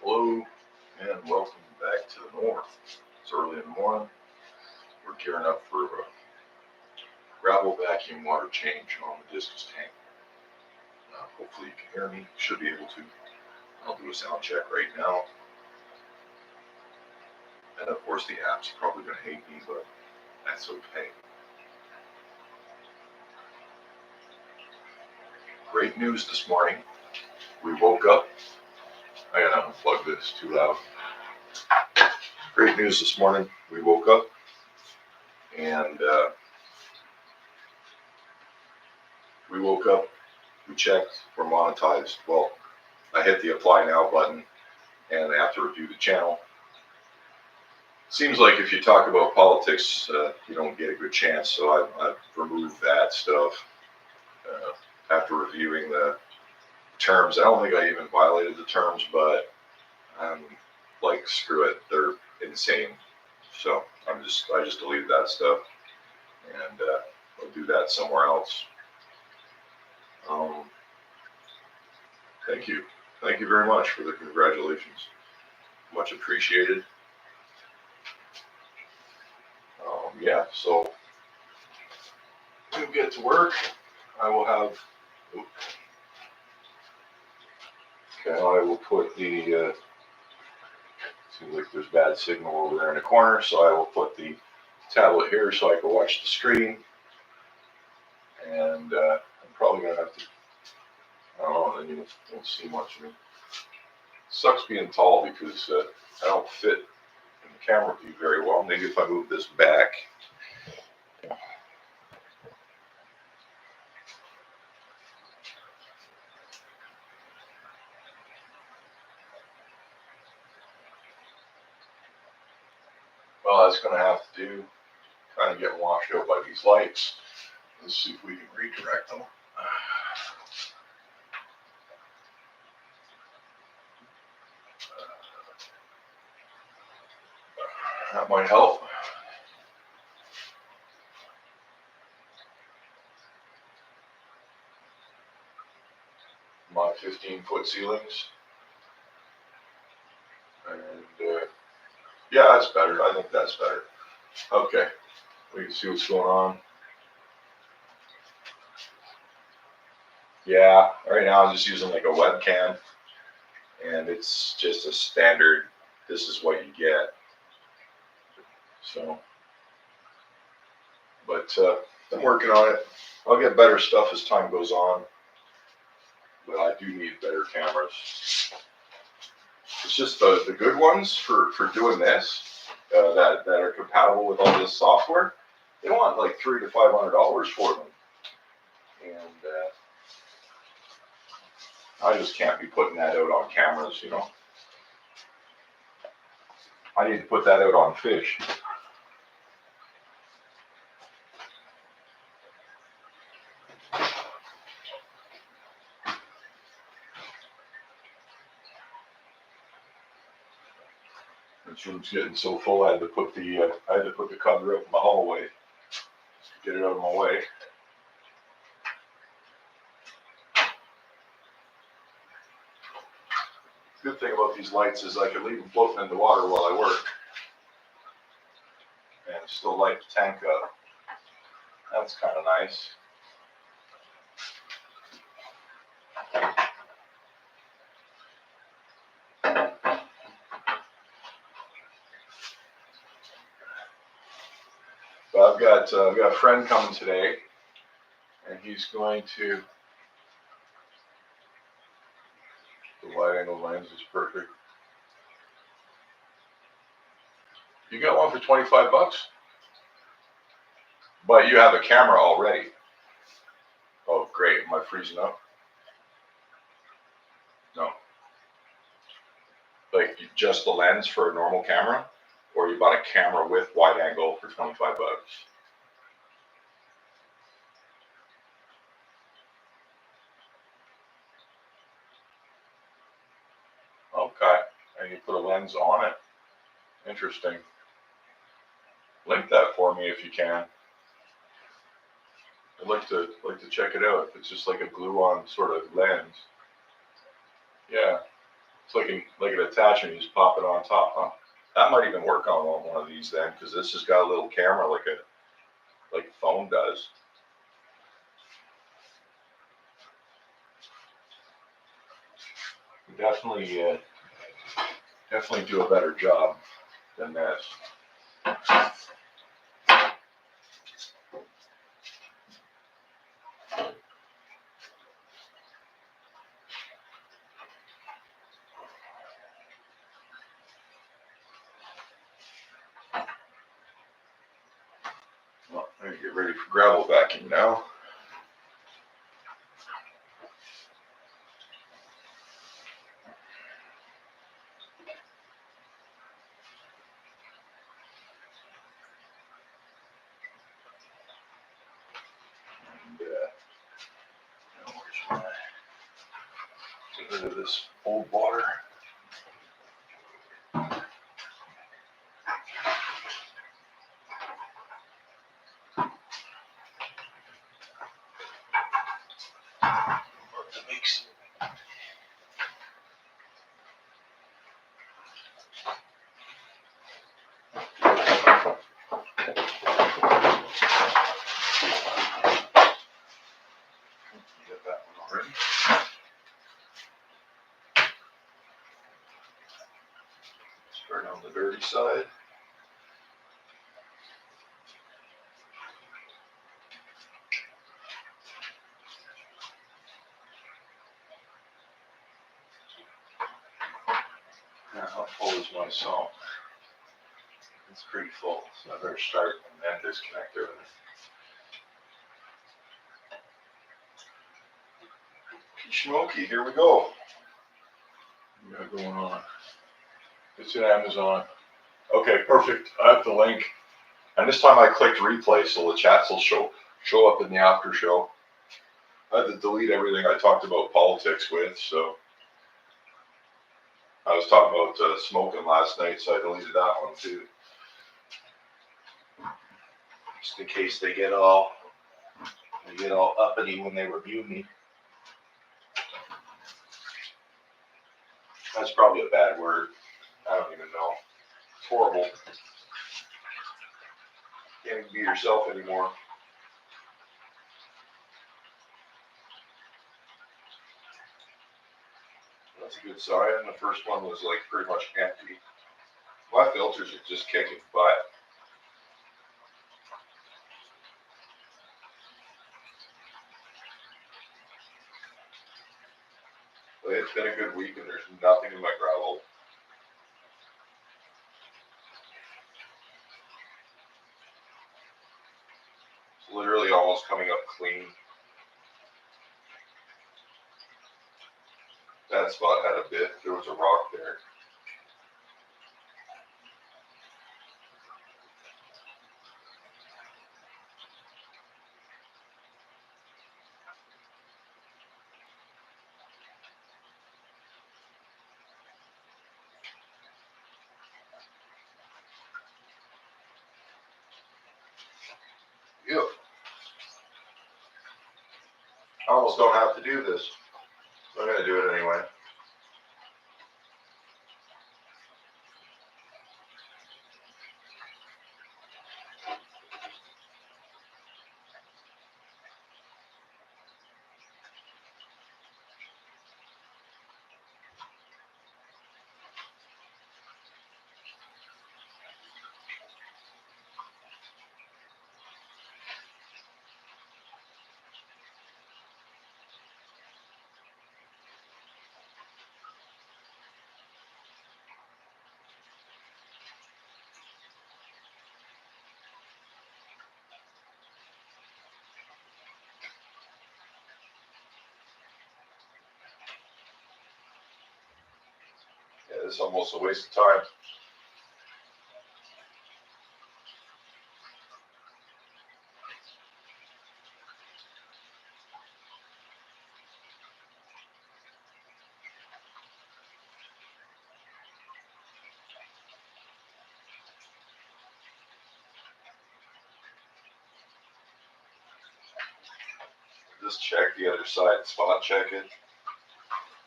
Hello and welcome back to the north. It's early in the morning. We're gearing up for a gravel vacuum water change on the discus tank. Hopefully you can hear me. Should be able to. I'll do a sound check right now. And of course the app's probably going to hate me, but that's okay. Great news this morning. We woke up. I gotta unplug this, too loud. Great news this morning. We woke up and we checked, we're monetized. Well, I hit the apply now button and I have to review the channel. Seems like if you talk about politics, you don't get a good chance, so I've removed that stuff after reviewing the terms. I don't think I even violated the terms, but I'm like, screw it, they're insane. So I just deleted that stuff, and I'll do that somewhere else. Thank you very much for the congratulations, much appreciated. Yeah, so to get to work, I will have. Okay, I will put the. Seems like there's bad signal over there in the corner, so I will put the tablet here so I can watch the screen. And I'm probably gonna have to. I don't know. Then you won't see much of me. Sucks being tall because I don't fit in the camera view very well. Maybe if I move this back. Well, that's going to have to do. Kind of get washed out by these lights. Let's see if we can redirect them. That might help. My 15-foot ceilings. And yeah, that's better. I think that's better. Okay, we can see what's going on. Yeah, right now I'm just using like a webcam, and it's just a standard. This is what you get. So, but I'm working on it. I'll get better stuff as time goes on, but I do need better cameras. It's just the good ones for doing this that are compatible with all this software. They want like $300 to $500 for them, and I just can't be putting that out on cameras, you know. I need to put that out on fish. This room's getting so full. I had to put the cover up in the hallway to get it out of my way. Good thing about these lights is I can leave them floating in the water while I work and still light the tank up. That's kind of nice. But I've got a friend coming today, and he's going to. The wide angle lens is perfect. You got one for 25 bucks? But you have a camera already. Oh, great. Am I freezing up? No. Like just the lens for a normal camera? Or you bought a camera with wide angle for 25 bucks? Okay. And you put a lens on it. Interesting. Link that for me if you can. I'd like to check it out. If it's just like a glue-on sort of lens. Yeah. like an attachment. You just pop it on top, huh? That might even work on one of these then, because this has got a little camera like a phone does. Definitely, definitely do a better job than this. Well, I'm gonna get ready for gravel vacuum now. Get rid of this old water. Mix. Get that one already. Start on the dirty side. Now, how full is my salt? It's pretty full, so I better start and then disconnect everything. Smoky, here we go. What we got going on? It's in Amazon. Okay, perfect. I have the link. And this time I clicked replay, so the chats will show up in the after show. I had to delete everything I talked about politics with, so I was talking about smoking last night, so I deleted that one too. Just in case they get all uppity when they review me. That's probably a bad word. I don't even know. It's horrible. Can't even be yourself anymore. That's a good sign. The first one was like pretty much empty. My filters are just kicking butt. But it's been a good week and there's nothing in my gravel. It's literally almost coming up clean. That spot had a bit. There was a rock there. Yep. I almost don't have to do this. I'm going to do it anyway. Yeah, this is almost a waste of time. Just check the other side, spot check it.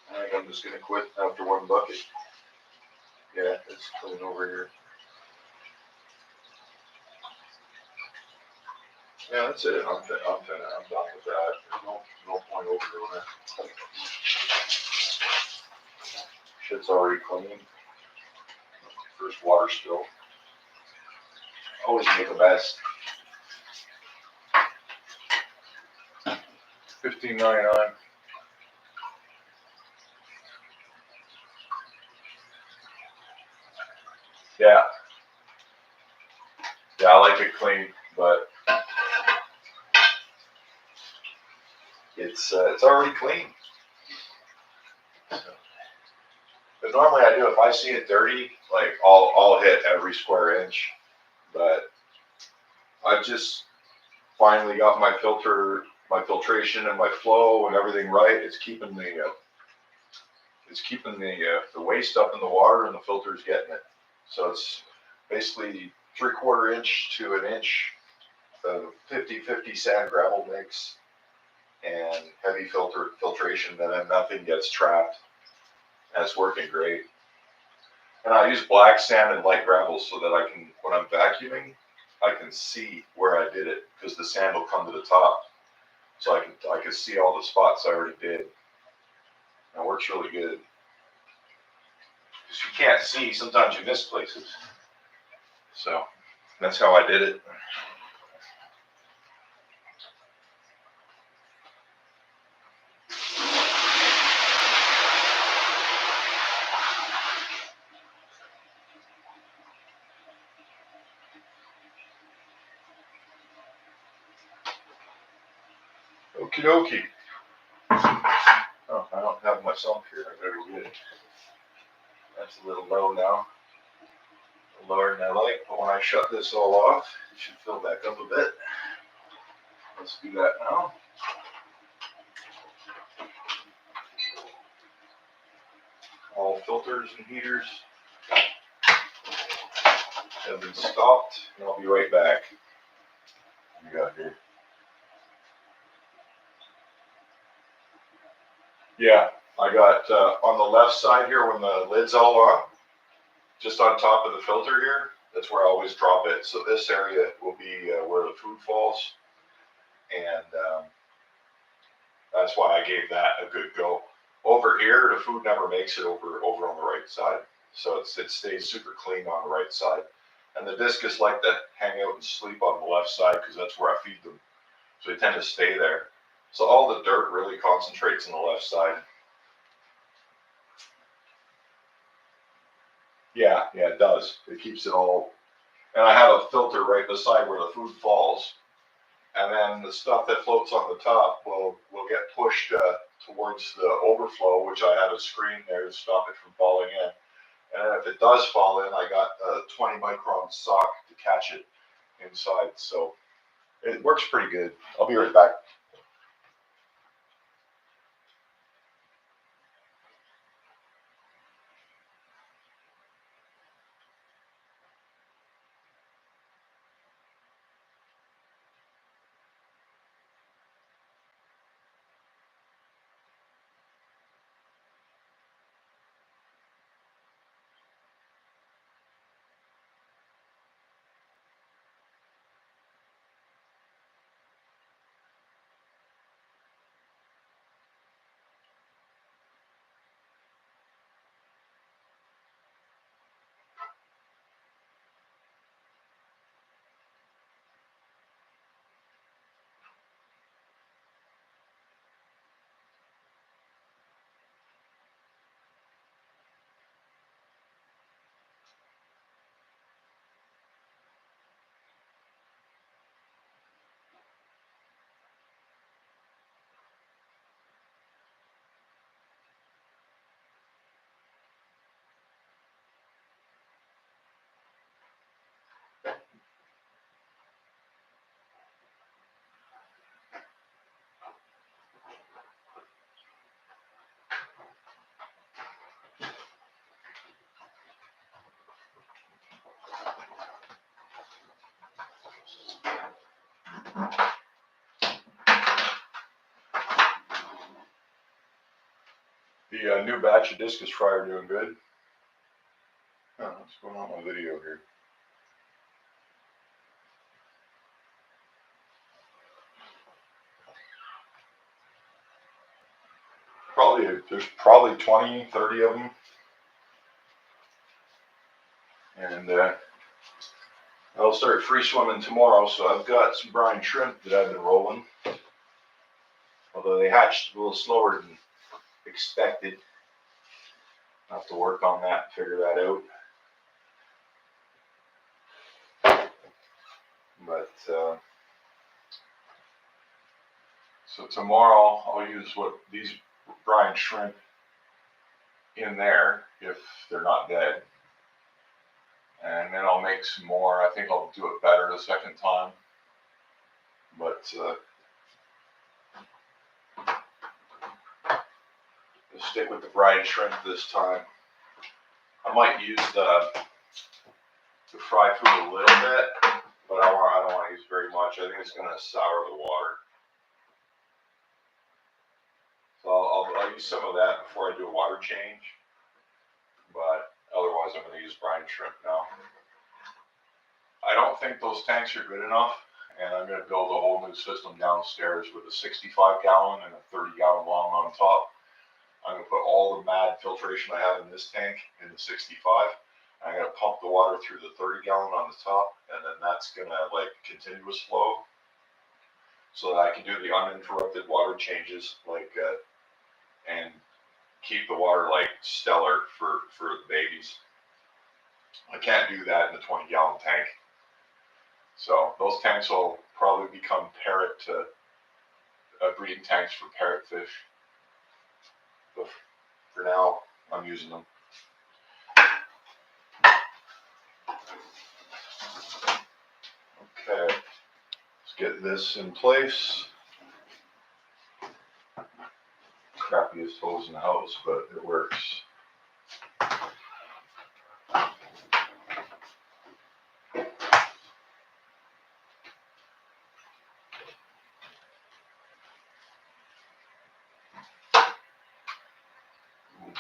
And I I'm just gonna quit after one bucket. Yeah, it's clean over here. Yeah, that's it. I'm done with that. There's no point overdoing it. Shit's already clean. First water spill. Always make the best. $15.99. Yeah. Yeah, I like it clean, but it's already clean. But normally I do, if I see it dirty, like I'll hit every square inch. But I've just finally got my filtration and my flow and everything right. It's keeping the waste up in the water, and the filter's getting it. So it's basically 3/4 inch to an inch of 50-50 sand gravel mix and heavy filtration. Then nothing gets trapped. And it's working great. And I use black sand and light gravel so that I can, when I'm vacuuming, I can see where I did it, because the sand will come to the top. So I can see all the spots I already did. And it works really good. Because you can't see, sometimes you miss places. So that's how I did it. Okie dokie. Oh, I don't have my sump here. I better get it. That's a little low now. Lower than I like, but when I shut this all off, it should fill back up a bit. Let's do that now. All filters and heaters have been stopped, and I'll be right back. What we got here? Yeah, I got on the left side here when the lid's all on, just on top of the filter here, that's where I always drop it. So this area will be where the food falls, and that's why I gave that a good go. Over here, the food never makes it over on the right side, so it stays super clean on the right side. And the discus like to hang out and sleep on the left side because that's where I feed them, so they tend to stay there. So all the dirt really concentrates on the left side. Yeah, it does. It keeps it all. And I have a filter right beside where the food falls, and then the stuff that floats on the top will get pushed towards the overflow, which I have a screen there to stop it from falling in. And if it does fall in, I got a 20 micron sock to catch it inside. So it works pretty good. I'll be right back. The new batch of discus fry are doing good. Oh, what's going on with my video here? There's probably 20, 30 of them. And I'll start free swimming tomorrow, so I've got some brine shrimp that I've been rolling. Although they hatched a little slower than expected. I'll have to work on that and figure that out. But so tomorrow I'll use these brine shrimp in there if they're not dead. And then I'll make some more. I think I'll do it better the second time. But I'll stick with the brine shrimp this time. I might use the fry food a little bit, but I don't want to use very much. I think it's going to sour the water. So I'll use some of that before I do a water change. But otherwise, I'm going to use brine shrimp now. I don't think those tanks are good enough, and I'm going to build a whole new system downstairs with a 65-gallon and a 30-gallon long on top. I'm going to put all the mad filtration I have in this tank in the 65. I'm going to pump the water through the 30-gallon on the top, and then that's going to like continuous flow, so that I can do the uninterrupted water changes, and keep the water like stellar for the babies. I can't do that in the 20-gallon tank. So those tanks will probably become breeding tanks for parrotfish. But for now, I'm using them. Okay, let's get this in place. Crappiest hose in the house, but it works.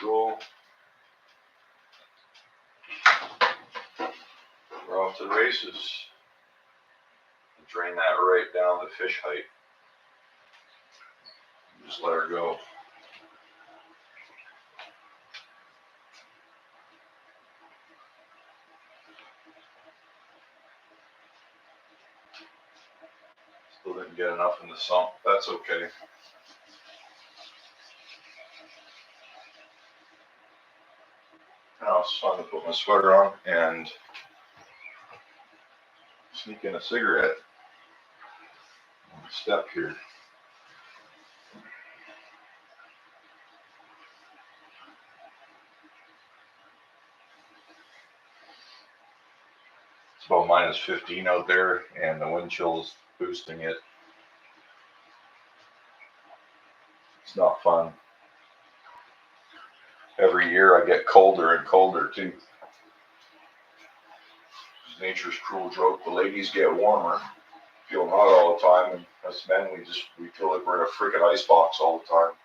Go. We're off to the races. Drain that right down to fish height. Just let her go. Still didn't get enough in the sump. That's okay. Now it's time to put my sweater on and sneak in a cigarette. Step here. It's about -15 out there, and the wind chill's boosting it. It's not fun. Every year I get colder and colder too. It's nature's cruel joke. The ladies get warmer, feel hot all the time, and us men, we feel like we're in a freaking icebox all the time.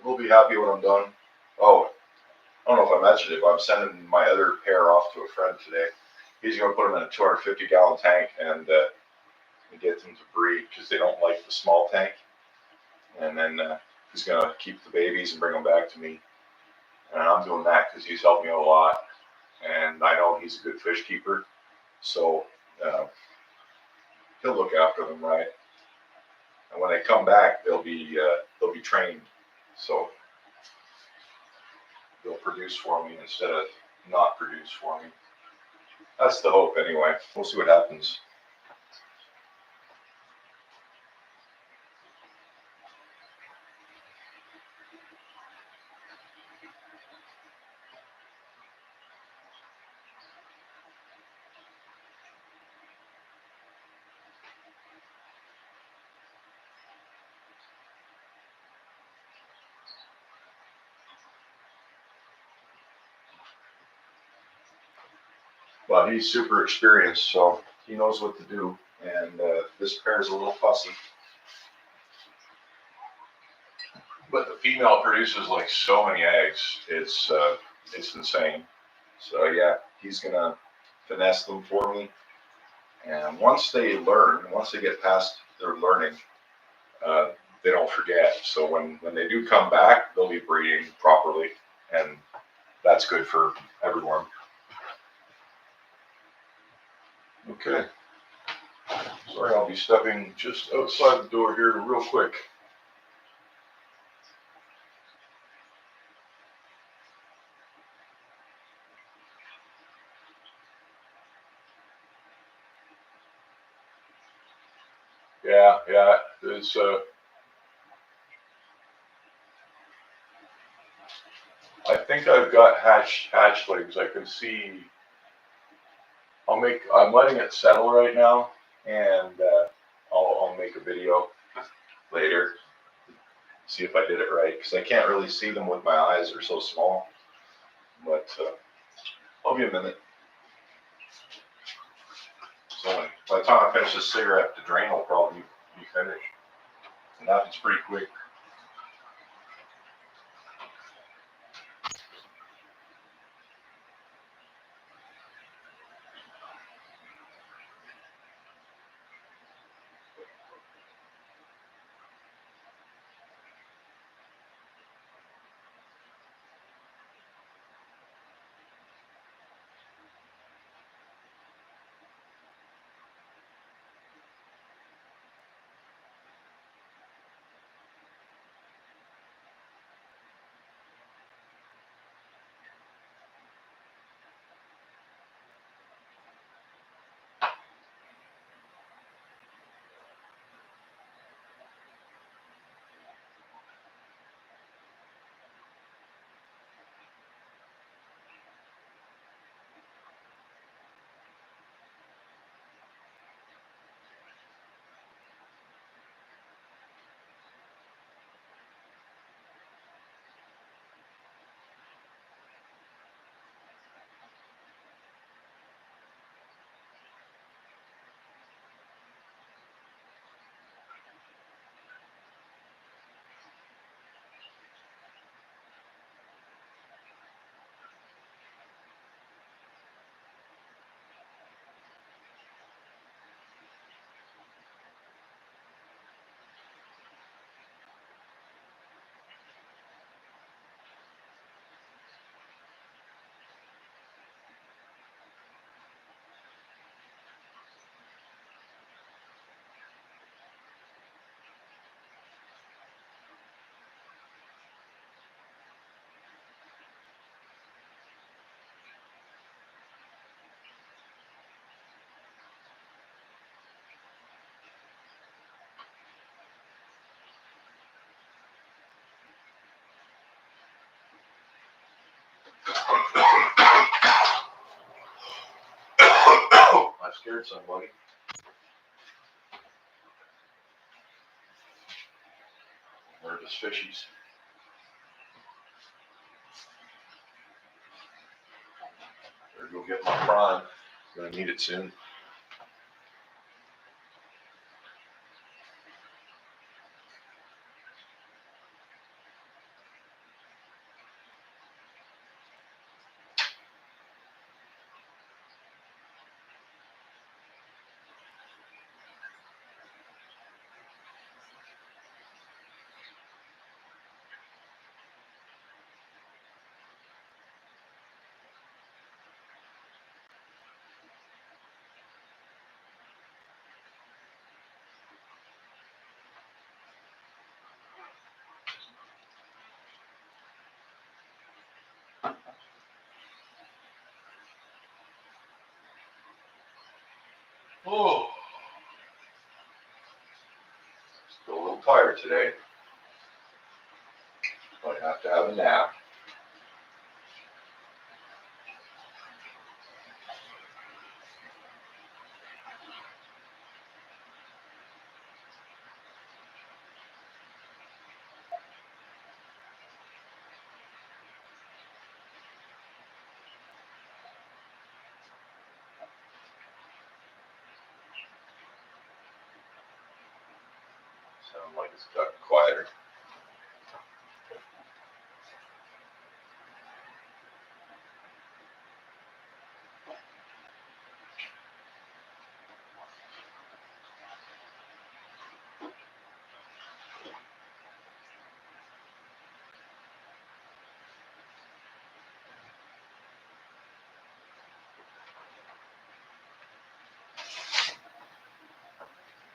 We'll be happy when I'm done. Oh, I don't know if I mentioned it, but I'm sending my other pair off to a friend today. He's going to put them in a 250-gallon tank and get them to breed because they don't like the small tank. And then he's going to keep the babies and bring them back to me. And I'm doing that because he's helped me out a lot. And I know he's a good fish keeper. So he'll look after them right. And when they come back, they'll be trained. So they'll produce for me instead of not produce for me. That's the hope anyway. We'll see what happens. But he's super experienced, so he knows what to do. And this pair is a little fussy. But the female produces like so many eggs, it's insane. So yeah, he's gonna finesse them for me. And once they learn, once they get past their learning, uh, they don't forget. So when they do come back, they'll be breeding properly, and that's good for everyone. Okay. Sorry, I'll be stepping just outside the door here real quick. Yeah, it's I think I've got hatchlings. I can see. I'm letting it settle right now, and I'll make a video later. See if I did it right, because I can't really see them with my eyes; they're so small. But I'll be a minute. So by the time I finish this cigarette, the drain will probably be finished. And that happens pretty quick. I scared somebody. Or just fishies. Better go get my prime. Gonna need it soon. Oh, still a little tired today. Might have to have a nap. Sounds like it's gotten quieter.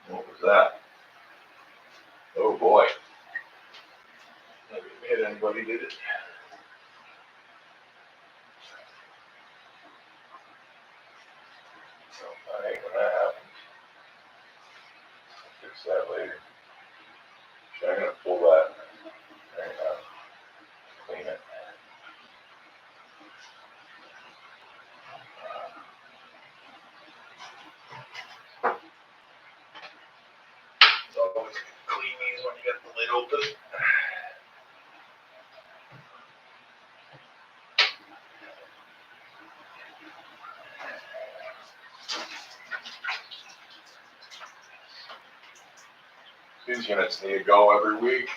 What was that? Oh boy. I didn't hit anybody, did it? No, that ain't gonna happen. Fix that later. So I'm gonna pull that and clean it. It's always clean these when you get the lid open. These units need to go every week.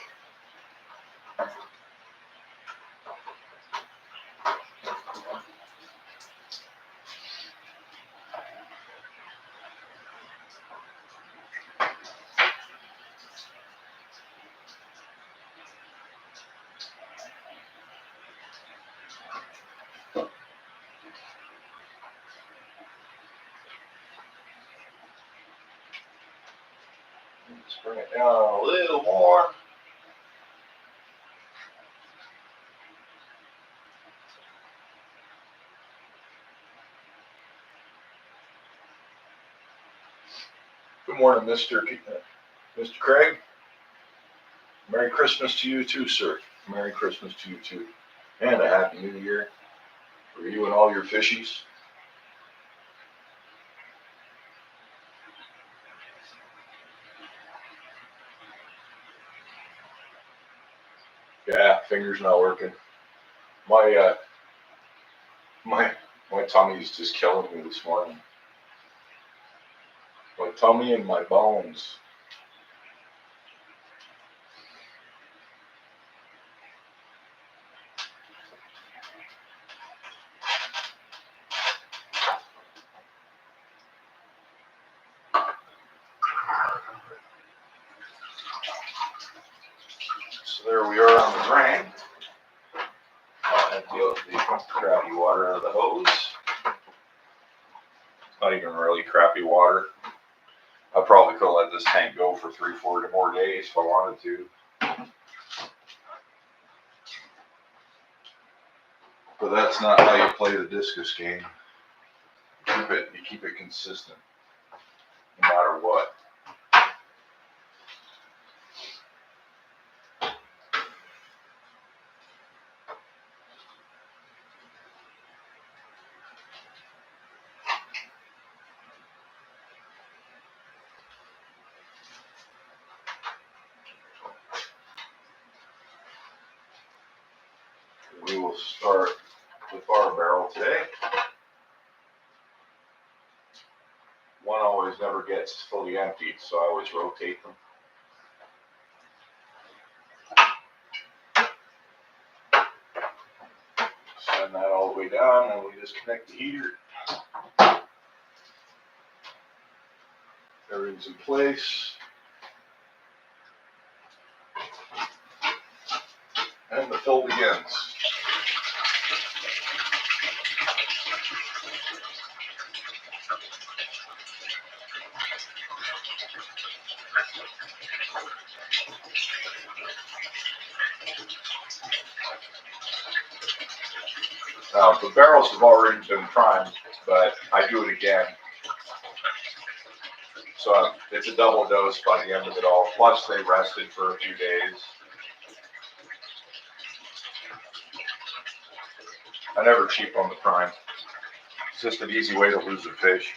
Let's bring it down a little more. Good morning, Mr. Craig. Merry Christmas to you too, sir. Merry Christmas to you too. And a Happy New Year for you and all your fishies. Yeah, finger's not working. My my tummy's just killing me this morning. My tummy and my bones. So there we are on the drain. I'll empty out the crappy water out of the hose. It's not even really crappy water. I probably could let this tank go for 3-4 more days if I wanted to. But that's not how you play the discus game. You keep it consistent, no matter what. We will start with our barrel today. One always never gets fully emptied, so I always rotate them. Send that all the way down, and we disconnect the heater. Everything's in place. And the fill begins. Now, the barrels have already been primed, but I do it again. So it's a double dose by the end of it all. Plus, they rested for a few days. I never cheap on the prime. It's just an easy way to lose a fish.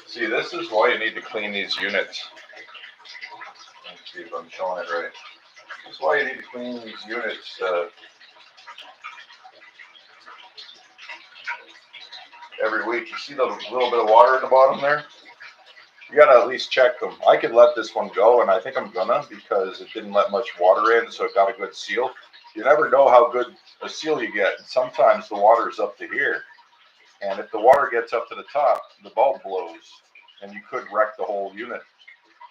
See, this is why you need to clean these units. Let's see if I'm showing it right. This is why you need to clean these units every week. You see the little bit of water in the bottom there? You gotta at least check them. I could let this one go, and I think I'm gonna, because it didn't let much water in, so it got a good seal. You never know how good a seal you get. And sometimes the water is up to here. And if the water gets up to the top, the bulb blows, and you could wreck the whole unit.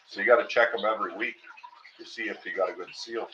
So you got to check them every week to see if you got a good seal.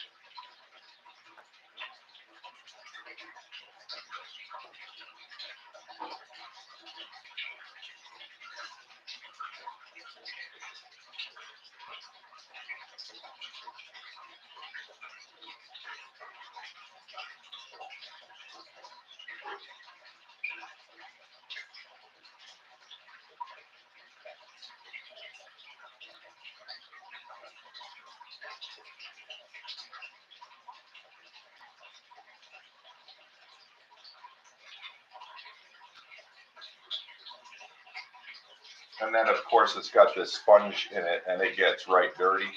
And then, of course, it's got this sponge in it, and it gets right dirty.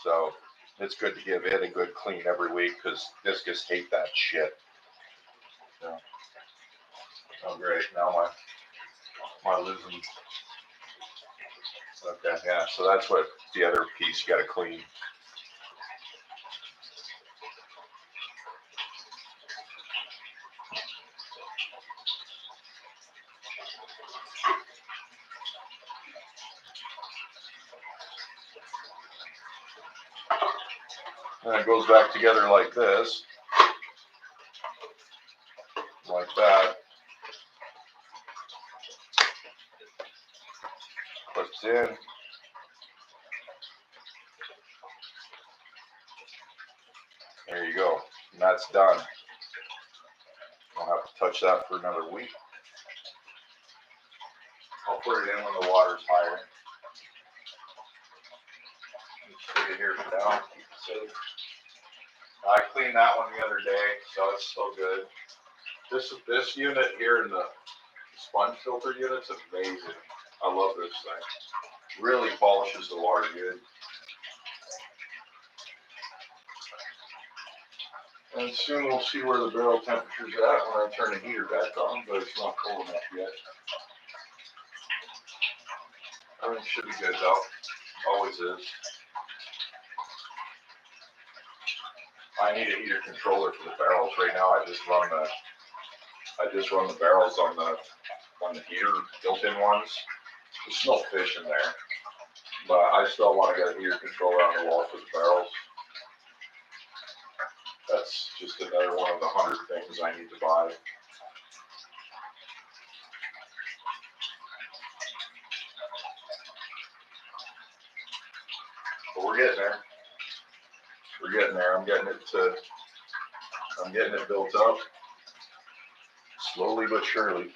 So it's good to give it a good clean every week, because discus hate that shit. So, oh, great. Now my losing. Okay, yeah. So that's what the other piece you got to clean. And it goes back together like this, like that. Clips in. There you go. And that's done. I'll have to touch that for another week. I'll put it in when the water's higher. Stick it here for now. Keep it safe. I cleaned that one the other day, so it's still good. This unit here in the sponge filter unit's amazing. I love this thing. Really polishes the water good. And soon we'll see where the barrel temperature's at when I turn the heater back on, but it's not cold enough yet. Everything should be good though. Always is. I need a heater controller for the barrels. Right now I just run the barrels on the heater built-in ones. There's no fish in there, but I still want to get a heater controller on the wall for the barrels. That's just another one of the 100 things I need to buy. But we're getting there. We're getting there. I'm getting it built up. Slowly but surely.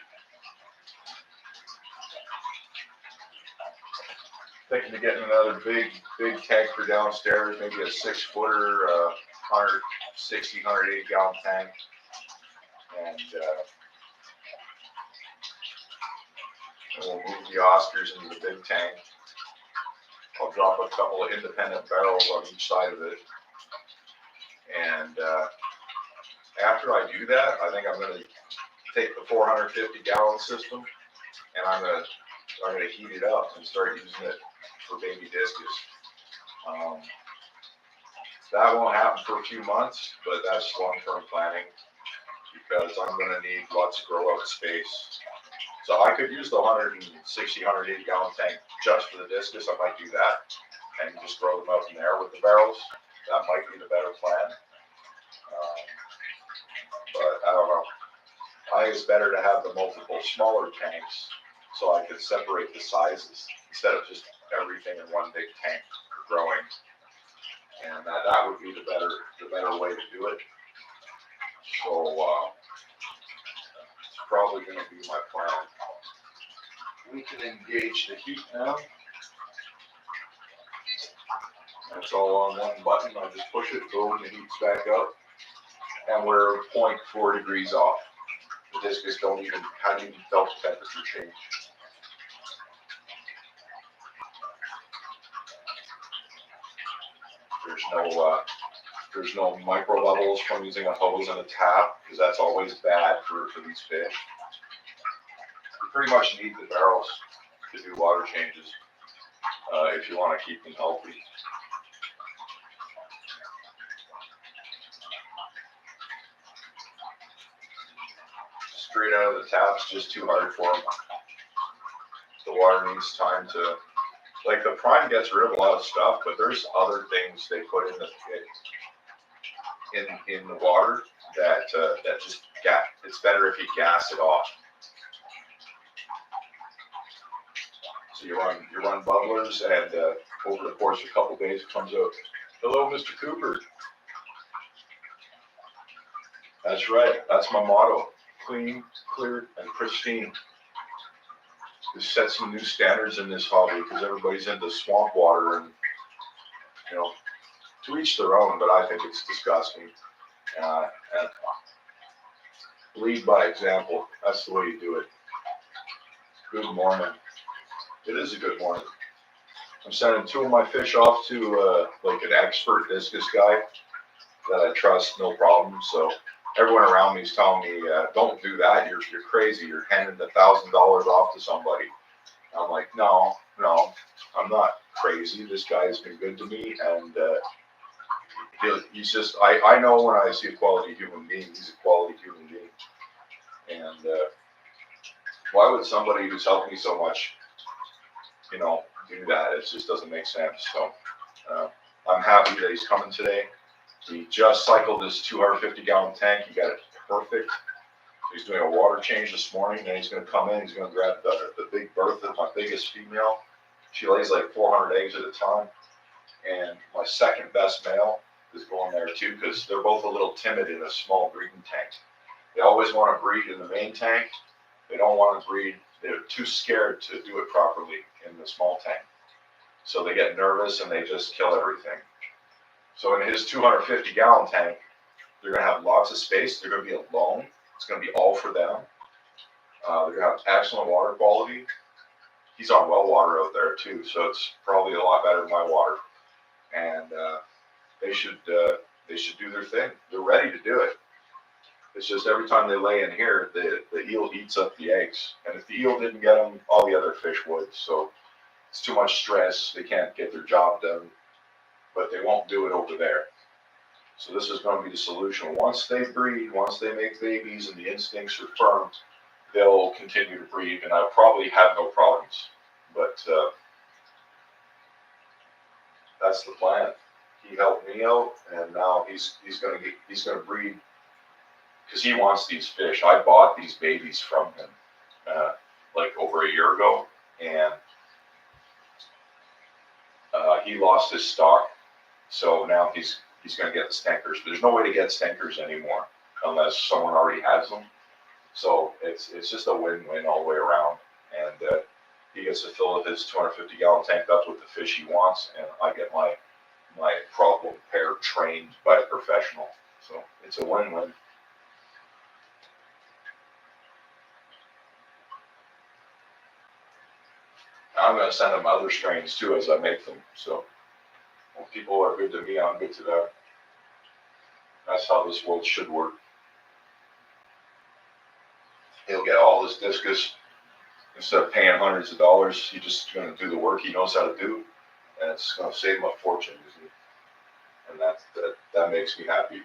Thinking of getting another big tank for downstairs, maybe a 6-footer, 160, 180 gallon tank. And we'll move the Oscars into the big tank. I'll drop a couple of independent barrels on each side of it. And after I do that, I think I'm going to take the 450 gallon system, and I'm going to heat it up and start using it for baby discus. That won't happen for a few months, but that's long-term planning, because I'm going to need lots of grow out space. So I could use the 160, 180 gallon tank just for the discus. I might do that and just grow them out in there with the barrels. That might be the better plan. But I don't know. I think it's better to have the multiple smaller tanks so I could separate the sizes instead of just everything in one big tank for growing. And that would be the better way to do it. So it's probably going to be my plan. We can engage the heat now. That's all on one button. I just push it, boom, the heat's back up. and we're 0.4 degrees off. The discus haven't even felt the temperature change. There's no micro bubbles from using a hose and a tap, because that's always bad for these fish. You pretty much need the barrels to do water changes if you want to keep them healthy. Straight out of the tap's just too hard for them. The water needs time to, like, the prime gets rid of a lot of stuff, but there's other things they put in the water that just it's better if you gas it off. So you run bubblers, and over the course of a couple of days, it comes out, "Hello, Mr. Cooper." That's right. That's my motto: clean, clear, and pristine. To set some new standards in this hobby, because everybody's into swamp water, and to each their own. But I think it's disgusting. And lead by example. That's the way you do it. Good morning. It is a good morning. I'm sending 2 of my fish off to like an expert discus guy that I trust, no problem. So everyone around me is telling me, don't do that. You're crazy. You're handing $1,000 off to somebody. I'm like, no, I'm not crazy. This guy has been good to me, and he's just, I know when I see a quality human being, he's a quality human being. And why would somebody who's helped me so much, do that? It just doesn't make sense. So I'm happy that he's coming today. He just cycled his 250-gallon tank. He got it perfect. He's doing a water change this morning, and he's going to come in. He's going to grab the big Bertha, my biggest female. She lays like 400 eggs at a time. And my second best male is going there too, because they're both a little timid in a small breeding tank. They always want to breed in the main tank. They don't want to breed. They're too scared to do it properly in the small tank. So they get nervous and they just kill everything. So in his 250-gallon tank, they're going to have lots of space. They're going to be alone. It's going to be all for them. They're going to have excellent water quality. He's on well water out there too, so it's probably a lot better than my water. And they should do their thing. They're ready to do it. It's just every time they lay in here, the eel eats up the eggs. And if the eel didn't get them, all the other fish would. So it's too much stress. They can't get their job done. But they won't do it over there. So this is going to be the solution. Once they breed, once they make babies and the instincts are firm, they'll continue to breed, and I'll probably have no problems. But that's the plan. He helped me out, and now he's going to breed, because he wants these fish. I bought these babies from him like over a year ago, and he lost his stock. So now he's going to get the stinkers. There's no way to get stinkers anymore unless someone already has them. So it's just a win-win all the way around. And he gets to fill his 250-gallon tank up with the fish he wants, and I get my problem pair trained by a professional. So it's a win-win. I'm going to send them other strains too as I make them. So when people are good to me, I'm good to them. That's how this world should work. He'll get all this discus. Instead of paying hundreds of dollars, he's just going to do the work he knows how to do, and it's going to save him a fortune, and that makes me happy.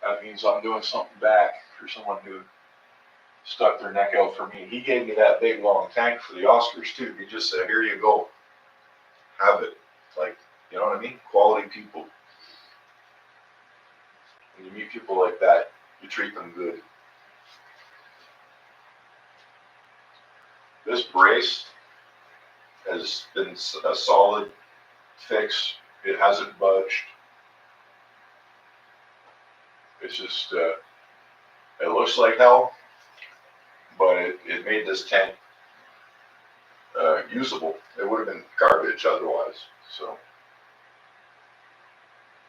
That means I'm doing something back for someone who stuck their neck out for me. He gave me that big long tank for the Oscars too. He just said, "Here you go, have it." Like, you know what I mean? Quality people. When you meet people like that, you treat them good. This brace has been a solid fix. It hasn't budged. It's just, it looks like hell, but it made this tank usable. It would have been garbage otherwise. So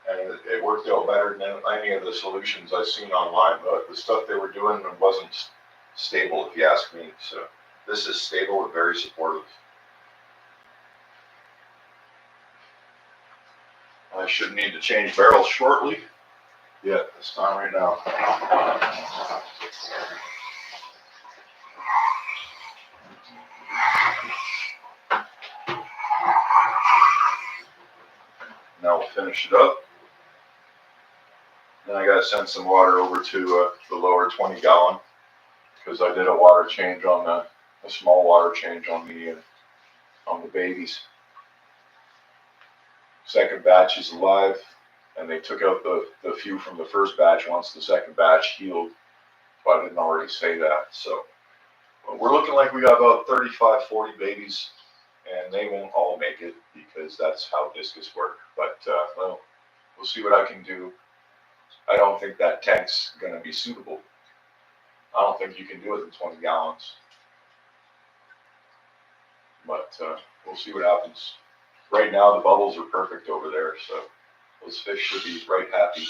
and it worked out better than any of the solutions I've seen online. But the stuff they were doing wasn't stable, if you ask me. So this is stable and very supportive. I should need to change barrels shortly. Yeah, it's time right now. Now we'll finish it up. Then I gotta send some water over to the lower 20 gallon because I did a water change on a small water change on the babies. Second batch is alive, and they took out the few from the first batch once the second batch healed. But I didn't already say that. So we're looking like we got about 35, 40 babies, and they won't all make it because that's how discus work. But well, we'll see what I can do. I don't think that tank's going to be suitable. I don't think you can do it in 20 gallons. But we'll see what happens. Right now, the bubbles are perfect over there, so those fish should be right happy.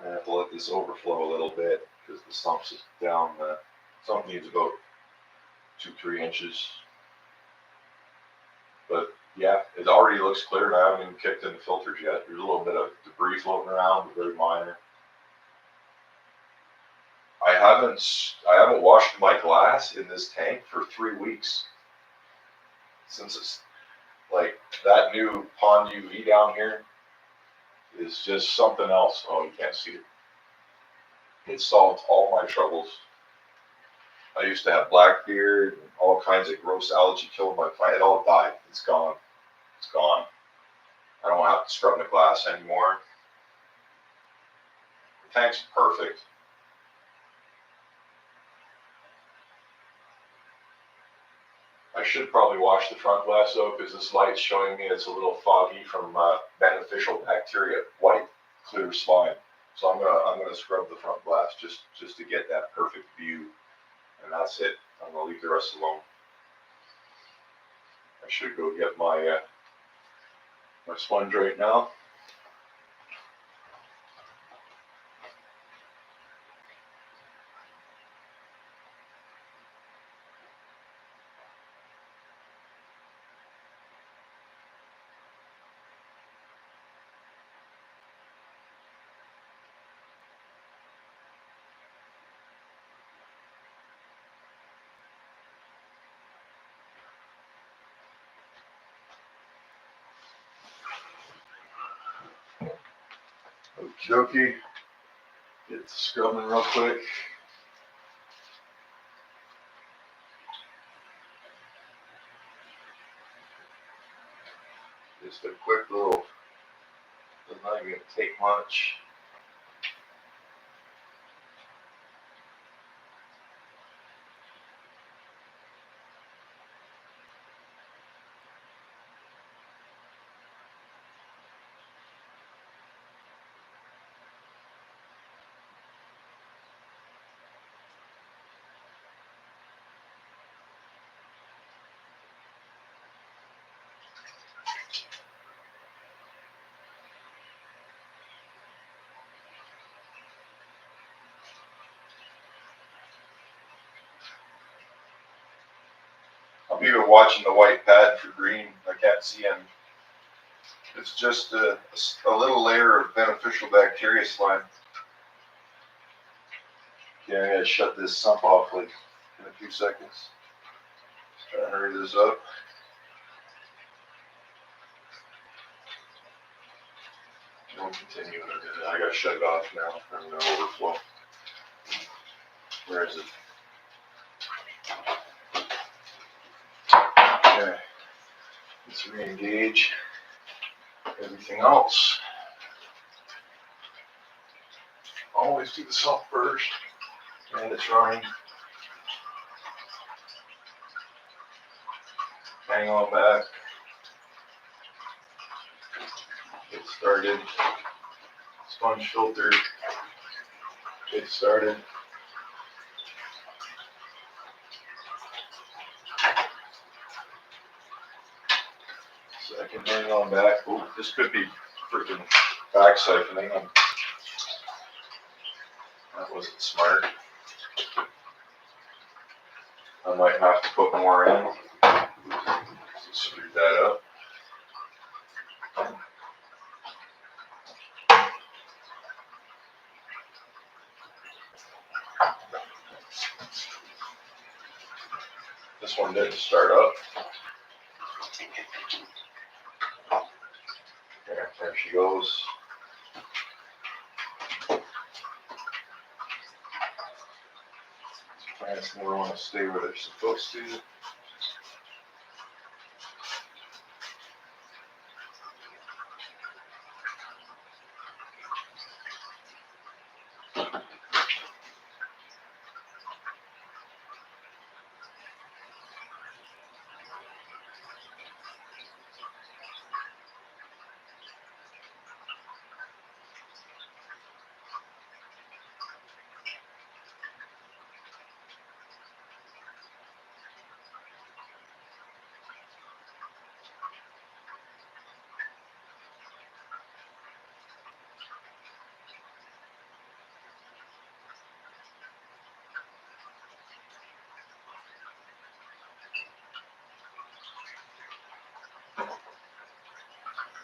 I have to let this overflow a little bit because the sump's down. Sump needs about 2-3 inches. But yeah, it already looks clear, and I haven't even kicked in the filters yet. There's a little bit of debris floating around, but very minor. I haven't washed my glass in this tank for 3 weeks. Since it's like that new pond UV down here is just something else. Oh, you can't see it. It solved all my troubles. I used to have blackbeard and all kinds of gross algae killing my plant. It all died. It's gone. It's gone. I don't have to scrub the glass anymore. The tank's perfect. I should probably wash the front glass though, because this light's showing me it's a little foggy from beneficial bacteria, white, clear slime. So I'm gonna scrub the front glass just to get that perfect view, and that's it. I'm gonna leave the rest alone. I should go get my my sponge right now. Okie dokie. Get the scrubbing real quick. Just a quick little, doesn't not even take much. I'm even watching the white pad for green. I can't see any. It's just a little layer of beneficial bacteria slime. Okay, I gotta shut this sump off like in a few seconds. Just trying to hurry this up. We'll continue in a minute. I gotta shut it off now. I'm gonna overflow. Where is it? Okay. Let's re-engage everything else. Always do the salt first. And it's running. Hang on back. Get started. Sponge filter. Get started. Second Turning on back. Oh, this could be freaking back siphoning. That wasn't smart. I might have to put more in. Screw that up. This one didn't start up. There she goes. Plants never want to stay where they're supposed to.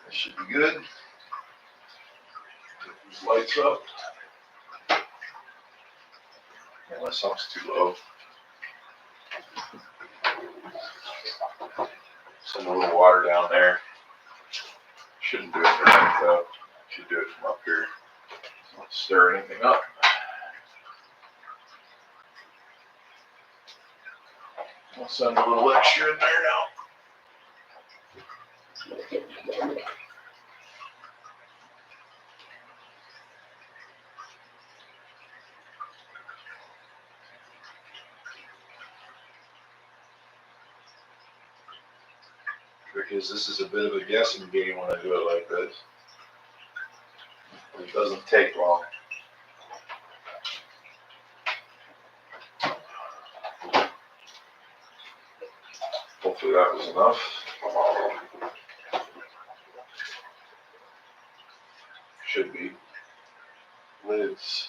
This should be good. Get these lights up. Unless something's too low. Send a little water down there. Shouldn't do it from like that. Should do it from up here. Don't stir anything up. I'll send a little extra in there now. Because this is a bit of a guessing game when I do it like this. It doesn't take long. Hopefully that was enough. Should be. Lids.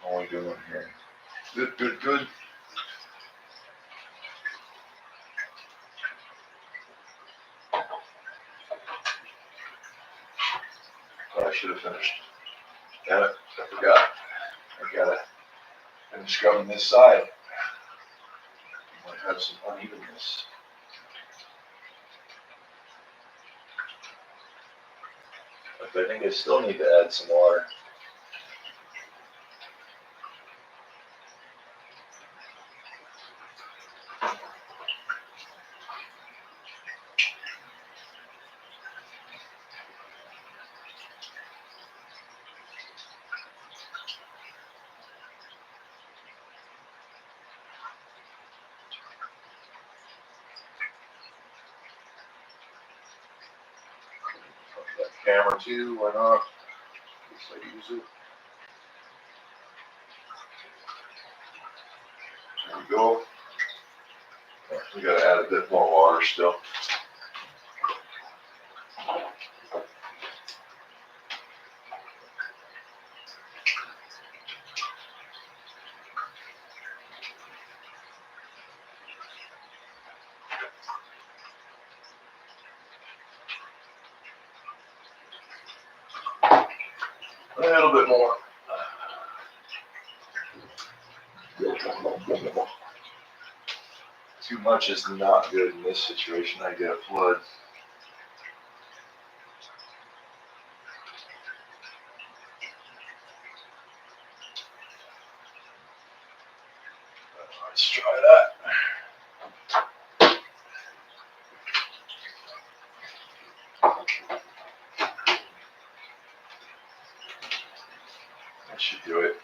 What are we doing here? Good, good, good. Oh, I should have finished. Damn it, I forgot. I gotta finish scrubbing this side. Might have some unevenness. But I think I still need to add some water. That camera too, why not? At least I use it. There we go. We gotta add a bit more water still. A little bit more. Too much is not good in this situation. I get a flood. Let's try that. That should do it.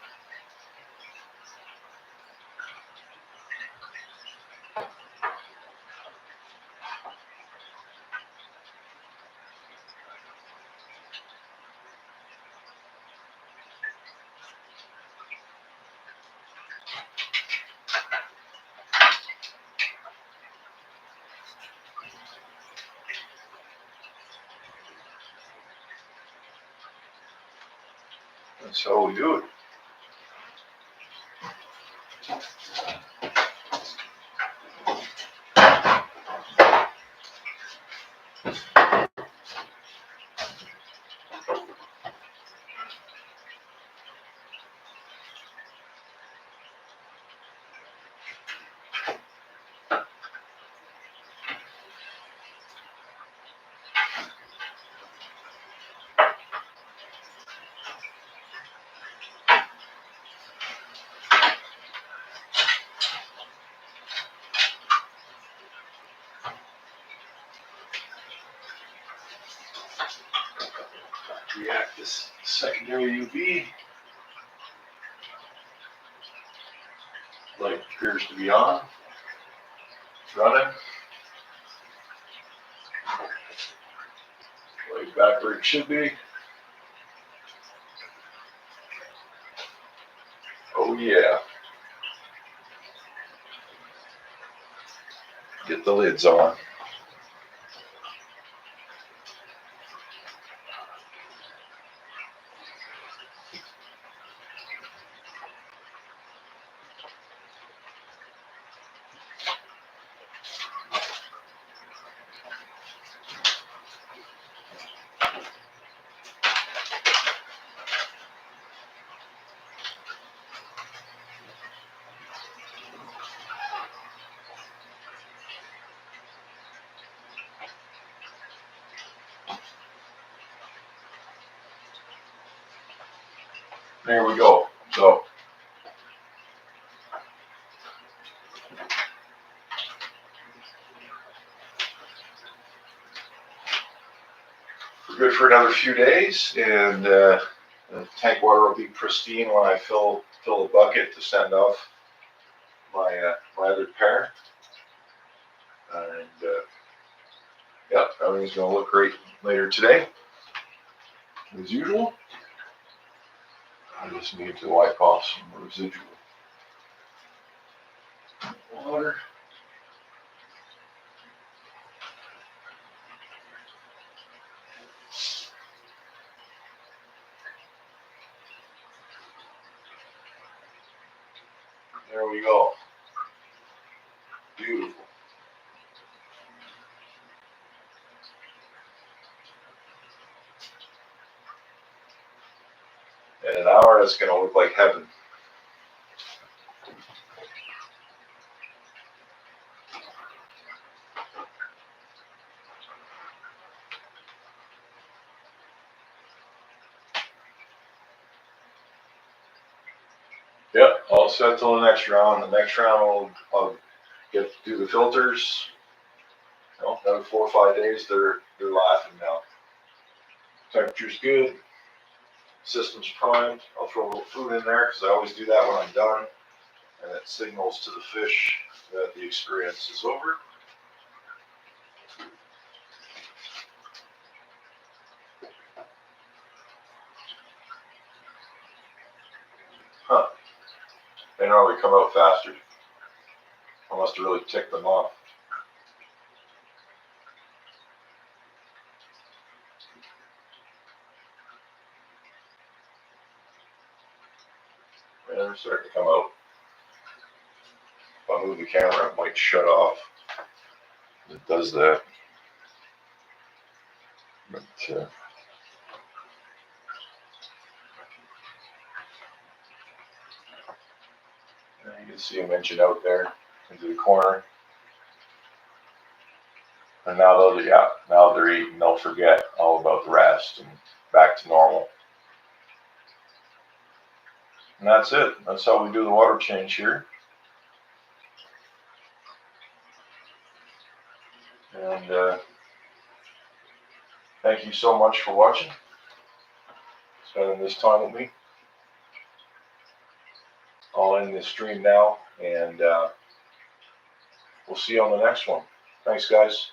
That's how we do it. React this secondary UV. Light appears to be on. It's running. Light back where it should be. Oh yeah. Get the lids on. There we go. So we're good for another few days, and the tank water will be pristine when I fill the bucket to send off my other pair. And yeah, everything's gonna look great later today, as usual. I just need to wipe off some residual water. There we go. Beautiful. In an hour, it's gonna look like heaven. Yep, all set till the next round. The next round I'll get to do the filters. You know, another 4 or 5 days, they're laughing now. Temperature's good. System's primed. I'll throw a little food in there because I always do that when I'm done, and it signals to the fish that the experience is over. Huh. They normally come out faster. I must have really ticked them off. And they're starting to come out. If I move the camera, it might shut off. It does that. But you can see them inching out there into the corner. And now they're eating. They'll forget all about the rest and back to normal. And that's it. That's how we do the water change here. And thank you so much for watching, spending this time with me. I'll end this stream now, and we'll see you on the next one. Thanks, guys.